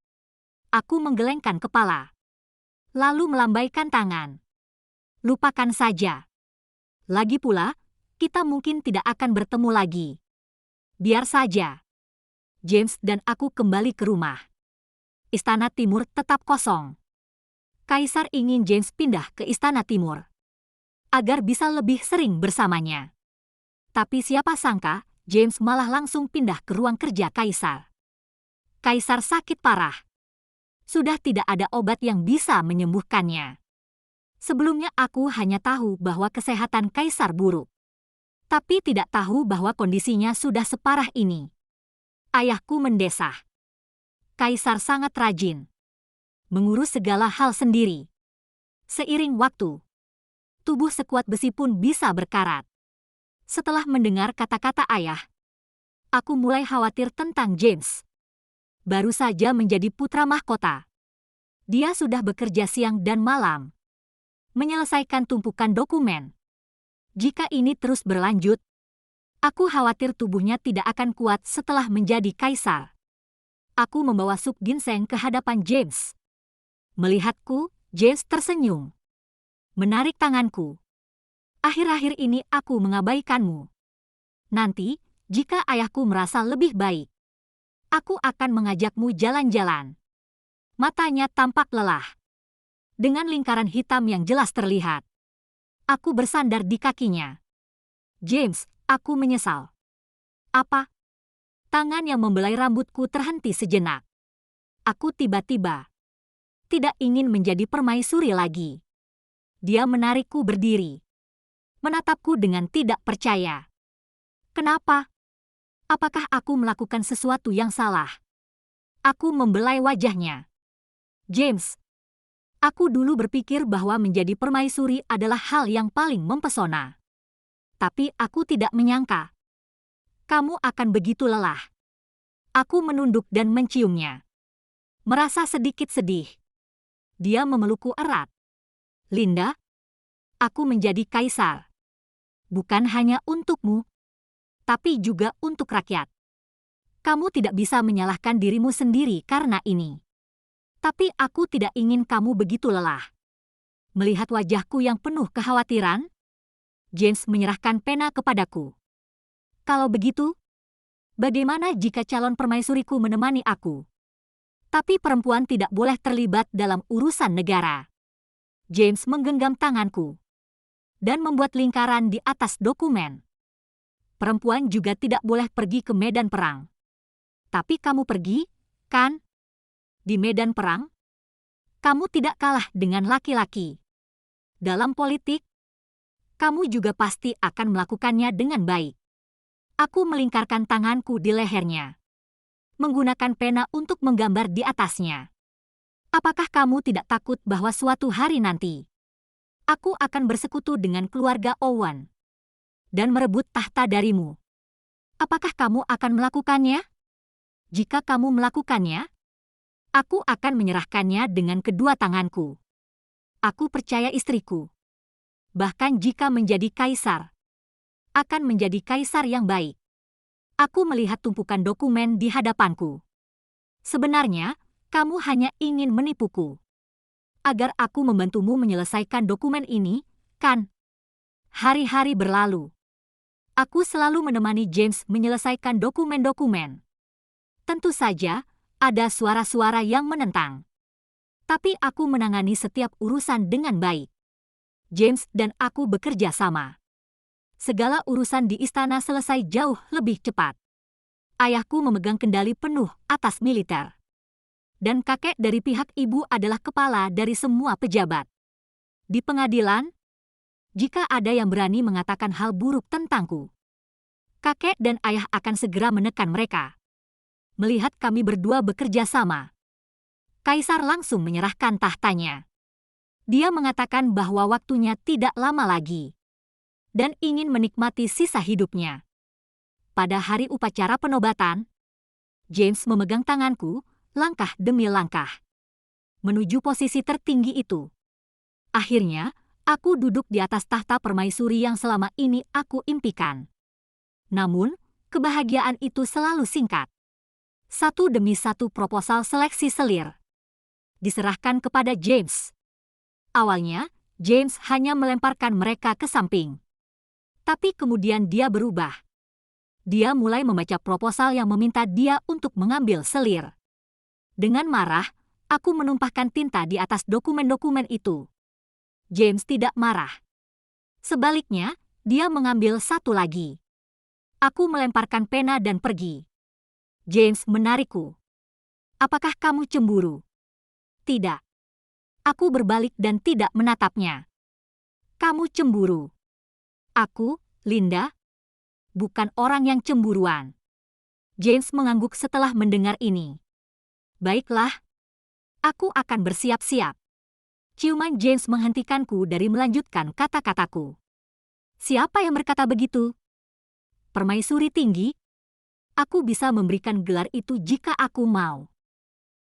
Aku menggelengkan kepala. Lalu melambaikan tangan. Lupakan saja. Lagi pula, kita mungkin tidak akan bertemu lagi. Biar saja. James dan aku kembali ke rumah. Istana Timur tetap kosong. Kaisar ingin James pindah ke Istana Timur, agar bisa lebih sering bersamanya. Tapi siapa sangka, James malah langsung pindah ke ruang kerja Kaisar. Kaisar sakit parah. Sudah tidak ada obat yang bisa menyembuhkannya. Sebelumnya aku hanya tahu bahwa kesehatan Kaisar buruk. Tapi tidak tahu bahwa kondisinya sudah separah ini. Ayahku mendesah. Kaisar sangat rajin. Mengurus segala hal sendiri. Seiring waktu, tubuh sekuat besi pun bisa berkarat. Setelah mendengar kata-kata ayah, aku mulai khawatir tentang James. Baru saja menjadi putra mahkota. Dia sudah bekerja siang dan malam. Menyelesaikan tumpukan dokumen. Jika ini terus berlanjut, aku khawatir tubuhnya tidak akan kuat setelah menjadi kaisar. Aku membawa sup ginseng ke hadapan James. Melihatku, James tersenyum. Menarik tanganku. Akhir-akhir ini aku mengabaikanmu. Nanti, jika ayahku merasa lebih baik, aku akan mengajakmu jalan-jalan. Matanya tampak lelah. Dengan lingkaran hitam yang jelas terlihat. Aku bersandar di kakinya. James, aku menyesal. Apa? Tangan yang membelai rambutku terhenti sejenak. Aku tiba-tiba tidak ingin menjadi permaisuri lagi. Dia menarikku berdiri. Menatapku dengan tidak percaya. Kenapa? Apakah aku melakukan sesuatu yang salah? Aku membelai wajahnya. James, aku dulu berpikir bahwa menjadi permaisuri adalah hal yang paling mempesona. Tapi aku tidak menyangka. Kamu akan begitu lelah. Aku menunduk dan menciumnya. Merasa sedikit sedih. Dia memelukku erat. Linda, aku menjadi kaisar. Bukan hanya untukmu, tapi juga untuk rakyat. Kamu tidak bisa menyalahkan dirimu sendiri karena ini. Tapi aku tidak ingin kamu begitu lelah. Melihat wajahku yang penuh kekhawatiran, James menyerahkan pena kepadaku. Kalau begitu, bagaimana jika calon permaisuriku menemani aku? Tapi perempuan tidak boleh terlibat dalam urusan negara. James menggenggam tanganku dan membuat lingkaran di atas dokumen. Perempuan juga tidak boleh pergi ke medan perang. Tapi kamu pergi, kan? Di medan perang, kamu tidak kalah dengan laki-laki. Dalam politik, kamu juga pasti akan melakukannya dengan baik. Aku melingkarkan tanganku di lehernya, menggunakan pena untuk menggambar di atasnya. Apakah kamu tidak takut bahwa suatu hari nanti aku akan bersekutu dengan keluarga Owen dan merebut tahta darimu? Apakah kamu akan melakukannya? Jika kamu melakukannya, aku akan menyerahkannya dengan kedua tanganku. Aku percaya istriku. Bahkan jika menjadi kaisar, akan menjadi kaisar yang baik. Aku melihat tumpukan dokumen di hadapanku. Sebenarnya, kamu hanya ingin menipuku. Agar aku membantumu menyelesaikan dokumen ini, kan? Hari-hari berlalu. Aku selalu menemani James menyelesaikan dokumen-dokumen. Tentu saja, ada suara-suara yang menentang. Tapi aku menangani setiap urusan dengan baik. James dan aku bekerja sama. Segala urusan di istana selesai jauh lebih cepat. Ayahku memegang kendali penuh atas militer. Dan kakek dari pihak ibu adalah kepala dari semua pejabat. Di pengadilan, jika ada yang berani mengatakan hal buruk tentangku, kakek dan ayah akan segera menekan mereka. Melihat kami berdua bekerja sama, kaisar langsung menyerahkan tahtanya. Dia mengatakan bahwa waktunya tidak lama lagi dan ingin menikmati sisa hidupnya. Pada hari upacara penobatan, James memegang tanganku langkah demi langkah menuju posisi tertinggi itu. Akhirnya, aku duduk di atas tahta permaisuri yang selama ini aku impikan. Namun, kebahagiaan itu selalu singkat. Satu demi satu proposal seleksi selir diserahkan kepada James. Awalnya, James hanya melemparkan mereka ke samping. Tapi kemudian dia berubah. Dia mulai membaca proposal yang meminta dia untuk mengambil selir. Dengan marah, aku menumpahkan tinta di atas dokumen-dokumen itu. James tidak marah. Sebaliknya, dia mengambil satu lagi. Aku melemparkan pena dan pergi. James menarikku. Apakah kamu cemburu? Tidak. Aku berbalik dan tidak menatapnya. Kamu cemburu. Aku, Linda, bukan orang yang cemburuan. James mengangguk setelah mendengar ini. Baiklah, aku akan bersiap-siap. Ciuman James menghentikanku dari melanjutkan kata-kataku. Siapa yang berkata begitu? Permaisuri tinggi? Aku bisa memberikan gelar itu jika aku mau.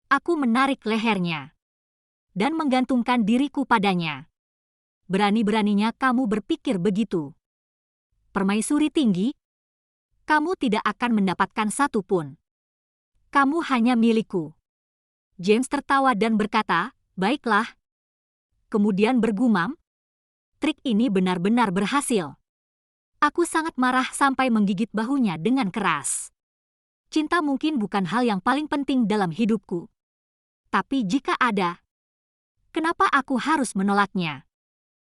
Aku menarik lehernya dan menggantungkan diriku padanya. Berani-beraninya kamu berpikir begitu. Permaisuri tinggi, kamu tidak akan mendapatkan satu pun. Kamu hanya milikku. James tertawa dan berkata, baiklah. Kemudian bergumam, trik ini benar-benar berhasil. Aku sangat marah sampai menggigit bahunya dengan keras. Cinta mungkin bukan hal yang paling penting dalam hidupku. Tapi jika ada, kenapa aku harus menolaknya?